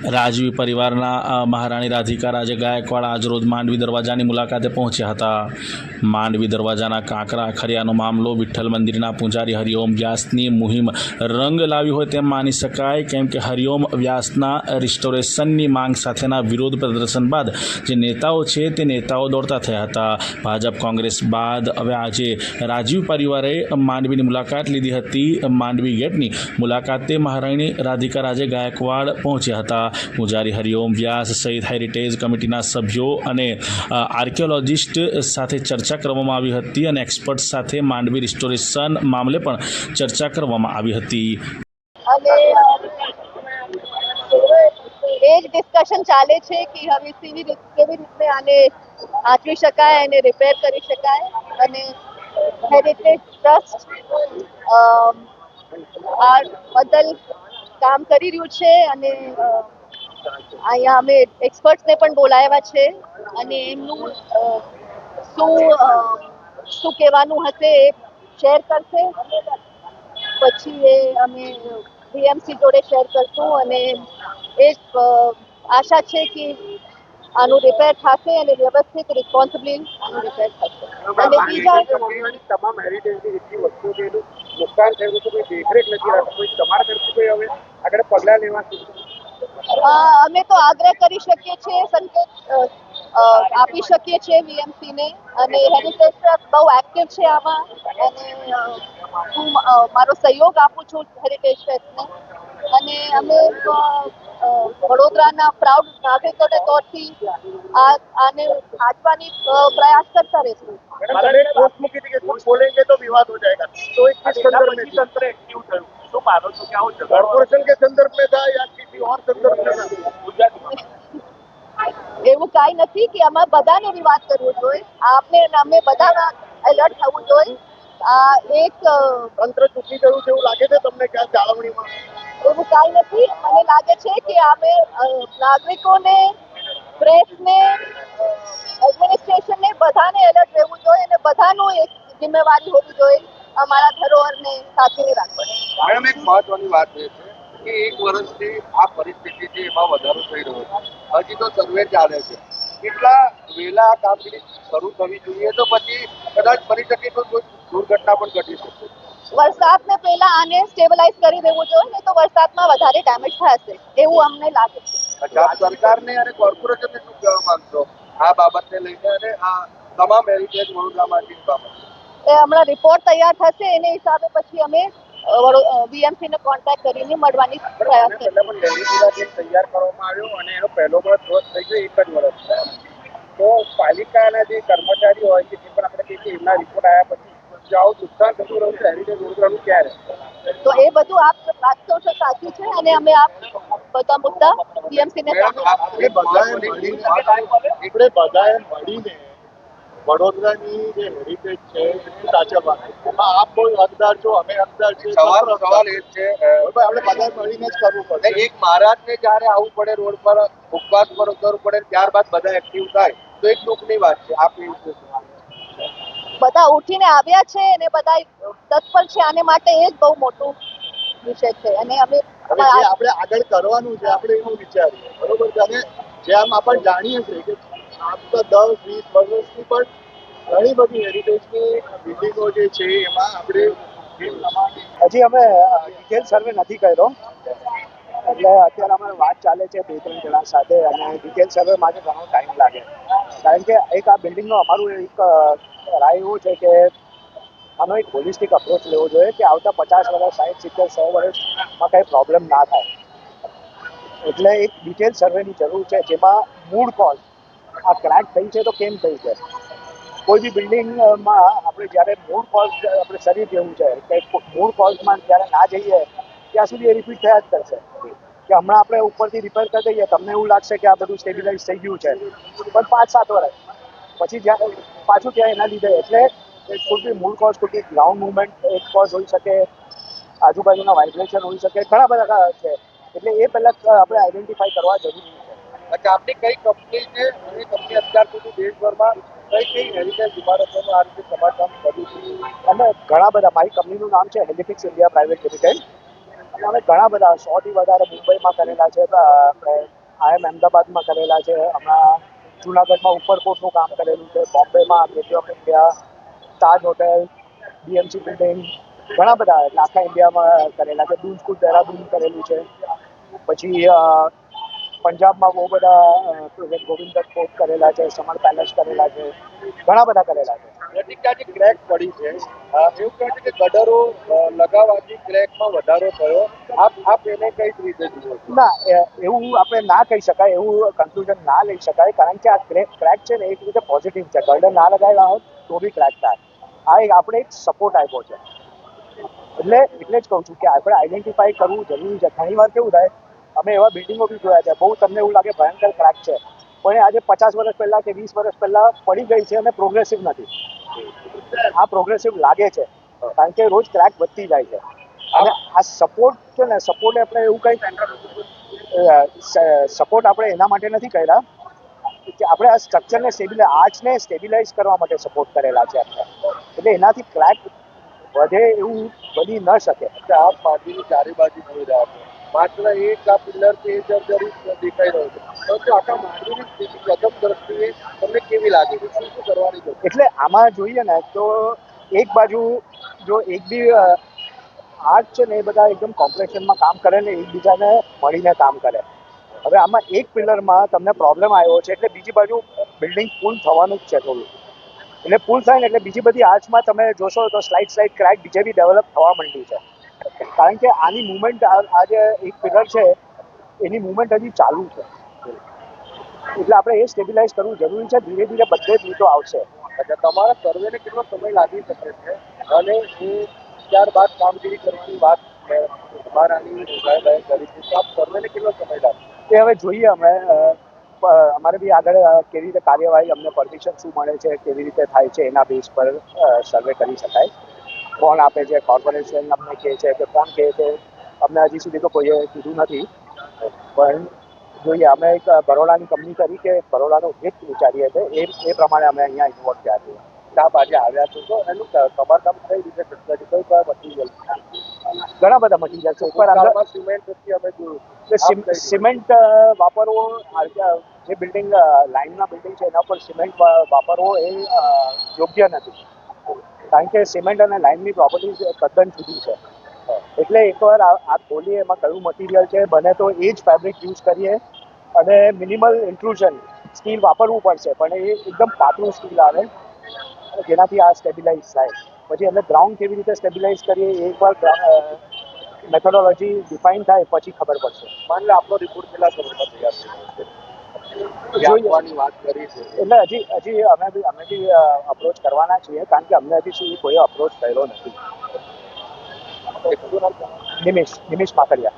રાજવી પરિવારના મહારાણી રાધિકા રાજે ગાયકવાડ આજરોજ માંડવી દરવાજાની મુલાકાતે પહોંચ્યા હતા. માંડવી દરવાજાના કાંકરા ખરિયાનો મામલો વિઠ્ઠલ મંદિરના પૂજારી હરિઓમ વ્યાસની મુહિમ રંગ લાવી હોય તેમ માની શકાય, કેમ કે હરિઓમ વ્યાસના રિસ્ટોરેશનની માંગ સાથેના વિરોધ પ્રદર્શન બાદ જે નેતાઓ છે તે નેતાઓ દોડતા થયા હતા. ભાજપ કોંગ્રેસ બાદ હવે આજે રાજવી પરિવારે માંડવીની મુલાકાત લીધી હતી. માંડવી ગેટની મુલાકાતે મહારાણી રાધિકા રાજે ગાયકવાડ પહોંચ્યા હતા. પૂજારી હરિઓમ વ્યાસ સહિત હેરિટેજ કમિટીના સભ્યો અને આર્કિયોલોજિસ્ટ સાથે ચર્ચા કરવામાં આવી હતી અને એક્સપર્ટ સાથે માંડવી રિસ્ટોરેશન મામલે પણ ચર્ચા કરવામાં આવી હતી. અને એ જ ડિસ્કશન ચાલે છે કે હવે કેવી રીતે આને સાચવી શકાય અને રિપેર કરી શકાય. અને હેરિટેજ ટ્રસ્ટ આ બદલ કામ કરી રહ્યું છે અને અહીંયા અમે એક્સપર્ટ્સને પણ બોલાવ્યા છે અને એમનું શું કહેવાનું હશે એ શેર કરશે. પછી એ અમે વીએમસી જોડે શેર કરશું અને એ આશા છે કે આનું રિપેર થશે અને વ્યવસ્થિત રિસ્પોન્સિબલી આનું રિપેર થશે. અને બીજા તમામ હેરિટેજની જેટલી વસ્તુઓ છે એનું નુકસાન થયું છે, કોઈ દેખરેખ નથી રાખતું, કોઈ તમારા તરફથી કોઈ હવે આગળ પગલાં લેવા અમે તો આગ્રહ કરી શકીએ છીએ, સંકેત આપી શકીએ છીએ વીએમસીને. અને હેરિટેજ ટ્રસ્ટ બહુ એક્ટિવ છે આમાં અને હું મારો સહયોગ આપું છું હેરિટેજ ટ્રસ્ટને. અને અમે વડોદરાના પ્રાઉડ નાગરિકોને તौरથી આને સાચવાની પ્રયાસ કરતા રહીશું. પોસ્ટ મૂકી હતી કે कुछ बोलेंगे तो विवाद हो जाएगा, तो इस संदर्भ में तंत्र एक्टिव થયું શું માનો છો કે આવું કોર્પોરેશન के संदर्भ में था या किसी और संदर्भ में था? એવું કાંઈ નથી કે અમે બધાને વિવાદ કરવો જોઈએ. આપણે અમે બધા એલર્ટ થવું જોઈએ. આ એક તંત્ર ચૂકી ગયું છે એવું લાગે છે તમને ક્યાં જાળવણીમાં? એવું કાંઈ નથી. મને લાગે છે કે અમે નાગરિકોને, પ્રેસને, એડમિનિસ્ટ્રેશનને બધાને એલર્ટ રહેવું જોઈએ અને બધાનું એક જિમ્મેવારી હોવી જોઈએ અમારા ધરોહરને સાચવીને રાખવાની. મેડમ, એક મહત્વની વાત એ છે કે એક વર્ષથી આ પરિસ્થિતિ છે એમાં વધારો થઈ રહ્યો છે. હજી તો સર્વે ચાલે છે. કેટલા વહેલા આ કામગીરી શરૂ થવી જોઈએ તો પછી કદાચ બની શકે તો કોઈ દુર્ઘટના પણ ઘટી શકે. વરસાદને પહેલા આને સ્ટેબલાઇઝ કરી દેવું જોઈએ, નહીં તો વરસાદમાં વધારે ડેમેજ થશે એવું અમને લાગે છે. આપ સરકારને અને કોર્પોરેશનને શું કહેવા માંગશો આ બાબતને લઈને અને આ તમામ હેરિટેજ વડોદરામાંથી બાબત? એ હમણાં રિપોર્ટ તૈયાર થશે એને હિસાબે પછી અમે વીએમસીને કોન્ટેક્ટ કરીને મળવાની પ્રયાસ કરીશું. પણ ડેલી તૈયાર કરવામાં આવ્યો અને એનો પહેલો વર્ષ થઈ ગયો, એક જ વર્ષ તો પાલિકાના જે કર્મચારીઓ હોય છે જે પણ આપણે કહીએ એમના રિપોર્ટ આવ્યા પછી જો આવું નુકસાન થતું રહ્યું છે હેરિટેજ વડોદરાનું ક્યારે? તો એ બધું આપ વાત તો સાચી છે અને અમે આ બધા મુદ્દા વીએમસીને આપણે બધાએ મળીને વડોદરાની જે હેરિટેજ છે એની સાચવવાની એમાં આપ કોઈ હકદાર છો, અમે હકદાર છે. સવાલ એ છે આપણે બધા મળીને જ કરવું પડે. એક મહારાજને જ્યારે આવવું પડે રોડ પર ઉપવાસ પર ઉતરવું પડે ત્યારબાદ બધા એક્ટિવ થાય તો એક દુઃખની વાત છે. આપ બધા ઉઠીને આવ્યા છે અને બધા તત્પર છે આને માટે. એ જ બહુ મોટું વિષય છે અને અમે આપણે આગળ કરવાનું છે આપણે એવું વિચારીએ, બરોબર છે. અને જેમ આપણે જાણીએ છીએ કે આમ તો 10-20 વર્ષથી પણ ઘણી બધી હેરિટેજની બિલ્ડિંગો જે છે એમાં આપણે હજી અમે ડિટેલ સર્વે નથી કર્યો એટલે અત્યારે અમારે વાત ચાલે છે 2-3 જણા સાથે અને ડિટેલ સર્વે માટે ઘણો ટાઈમ લાગે. કારણ કે એક આ બિલ્ડિંગનો અમારું એક રાય એવું છે કે આનો એક હોલિસ્ટિક અપ્રોચ લેવો જોઈએ કે આવતા 50 વર્ષ, 60, 70, 100 વર્ષમાં કંઈ પ્રોબ્લેમ ના થાય. એટલે એક ડિટેલ સર્વેની જરૂર છે જેમાં મૂળ કોઝ આ ક્રેક થઈ છે તો કેમ થઈ છે. કોઈ બી બિલ્ડિંગમાં આપણે જ્યારે મૂળ કોઝ આપણે શરીર જેવું છે કે મૂળ કોઝમાં જ્યારે ના જઈએ ત્યાં સુધી એ રિપીટ થયા જ કરશે. કે હમણાં આપણે ઉપરથી રિપેર કરી દઈએ તમને એવું લાગશે કે આ બધું સ્ટેબિલાઇઝ થઈ ગયું છે, પણ 5-7 વર્ષ પછી જ્યારે પાછું ત્યાં એના લીધે એટલે કુડ બી મૂળ કોઝ, કુડ બી ગ્રાઉન્ડ મુવમેન્ટ એક કોઝ હોઈ શકે, આજુબાજુના વાઇબ્રેશન હોઈ શકે, ઘણા બધા છે. એટલે એ પહેલાં આપણે આઈડેન્ટિફાઈ કરવા જરૂરી છે. અચ્છા, આપની કઈ કંપની છે અને કંપની અત્યાર સુધી દેશભરમાં કઈ હેરિટેજ ઇમારતોનું આ રીતે સમારકામ કર્યું છે? અમે ઘણા બધા, મારી કંપનીનું નામ છે હેલિફિક્સ ઇન્ડિયા પ્રાઇવેટ લિમિટેડ અને અમે ઘણા બધા 100થી વધારે મુંબઈમાં કરેલા છે, આપણે IIM અમદાવાદમાં કરેલા છે, હમણાં જુનાગઢમાં ઉપરકોટનું કામ કરેલું છે, બોમ્બેમાં Gateway of India, Taj hotel, BMC building, ઘણા બધા એટલે આખા ઇન્ડિયામાં કરેલા છે. દૂન સ્કૂલ દહેરાદૂન કરેલું છે. પછી પંજાબમાં બહુ બધા પ્રોજેક્ટ ગોવિંદ ફોર્ટ કરેલા છે, સમર પેલેસ કરેલા છે, ઘણા બધા કરેલા છે. પ્રતિક આજે ક્રેક પડી છે, એવું કહે છે કે ગટરો લગાવવાથી ક્રેકમાં વધારો થયો. આપ એને કઈ રીતે જુઓ છો? ના, એવું આપણે ના કહી શકાય, એવું કન્ક્લુઝન ના લઈ શકાય, કારણ કે આ ક્રેક છે ને એક રીતે પોઝિટિવ છે. ગર્ડર ના લગાવેલા હોત તો બી ક્રેક થાય. આ આપણે એક સપોર્ટ આપ્યો છે. એટલે જ કહું છું કે આપણે આઈડેન્ટિફાઈ કરવું જરૂરી છે. ઘણી વાર કેવું થાય, અમે એવા બિલ્ડિંગો બી જોયા છે, બહુ તમને એવું લાગે ભયંકર ક્રેક છે, પણ એ આજે 50 વર્ષ પહેલા કે 20 વર્ષ પહેલા પડી ગઈ છે અને પ્રોગ્રેસિવ નથી. આ પ્રોગ્રેસિવ લાગે છે કારણ કે રોજ ક્રેક વધતી જાય છે. અને આ સપોર્ટ છે ને, સપોર્ટ આપણે એવું કંઈ સપોર્ટ આપણે એના માટે નથી કર્યા કે આપણે આ સ્ટ્રક્ચરને સ્ટેબિલાઇઝ કરવા માટે સપોર્ટ કરેલા છે આપણે. એટલે એનાથી ક્રેક વધે એવું બની ન શકે. આપ માટીની ચારે બાજુ જોઈ રહ્યા છો, માત્ર એક આ પિલ્લર છે એ જર્જરિત દેખાઈ રહ્યો છે, પરંતુ આખા માંડવીની સ્થિતિ પ્રથમ દ્રષ્ટિએ તમને કેવી લાગે છે? શું કરવાની જરૂર? એટલે આમાં જોઈએ ને તો એક બાજુ જો એક બી આર્ટ છે ને એ બધા એકદમ કોમ્પ્લેક્શનમાં કામ કરે ને એકબીજાને મળીને કામ કરે. હવે આમાં એક પિલરમાં તમને પ્રોબ્લેમ આવ્યો છે એટલે બીજી બાજુ બિલ્ડિંગ ફૂલ થવાનું જ છે થોડું. એટલે ફૂલ થાય ને એટલે બીજી બધી આર્ચમાં તમે જોશો તો સ્લાઇડ ક્રેક બીજે બી ડેવલપ થવા માંડી છે. કારણ કે આની મુવમેન્ટ આ જે એક પિલર છે એની મુવમેન્ટ હજી ચાલુ છે. એટલે આપણે એ સ્ટેબિલાઇઝ કરવું જરૂરી છે. ધીરે ધીરે બધે જ રીતો આવશે. એટલે તમારા સર્વેને કેટલો સમય લાગી શકે છે અને એ ત્યારબાદ કામગીરી કરવાની વાત તમારાની રોગાઈભાઈ કરી છે, તો આપ સર્વેને કેટલો સમય લાગશે? એ હવે જોઈએ અમે અમારે બી આગળ કેવી રીતે કાર્યવાહી, અમને પરમિશન શું મળે છે, કેવી રીતે થાય છે એના બેઝ પર સર્વે કરી શકાય. કોણ આપે છે, કોર્પોરેશન અમને કહે છે કે કોણ કહે છે, અમને હજી સુધી તો કોઈએ કીધું નથી. પણ જોઈએ, અમે એક બરોડાની કંપની કરી કે બરોડાનું હિત વિચારીએ છીએ એ પ્રમાણે અમે અહીંયા ઇન્વોલ્વ થયા છીએ. આપ આજે આવ્યા છો તો એનું સમારકામ કઈ રીતે થશે? કઈ કયા મટીરિયલ? ઘણા બધા મટીરિયલ છે. ઉપર અંદર સિમેન્ટ પછી અમે જોયું સિમેન્ટ વાપરવો, જે બિલ્ડિંગ લાઇનના બિલ્ડિંગ છે એના પર સિમેન્ટ વાપરવો એ યોગ્ય નથી. કારણ કે સિમેન્ટ અને લાઇનની પ્રોપર્ટીઝ તદ્દન જુદી છે. એટલે એકવાર આ ખોલીએ એમાં કયું મટીરિયલ છે, બને તો એ જ ફેબ્રિક યુઝ કરીએ અને મિનિમલ ઇન્ટ્રુઝન સ્ટીલ વાપરવું પડશે, પણ એ એકદમ પાતળું સ્ટીલ આવે જેનાથી આ સ્ટેબિલાઇઝ થાય. પછી અમે ગ્રાઉન્ડ કેવી રીતે સ્ટેબિલાઇઝ કરીએ એ એકવાર મેથોડોલોજી ડિફાઇન થાય પછી ખબર પડશે. માની લો આપણો રિપોર્ટ કેટલા સમયમાં તૈયાર થઈ જશે? વાત કરી છે એટલે હજી અમે બી અપ્રોચ કરવાના છીએ, કારણ કે અમને હજી સુધી કોઈ અપ્રોચ કર્યો નથી. નિમિષ માકડિયા.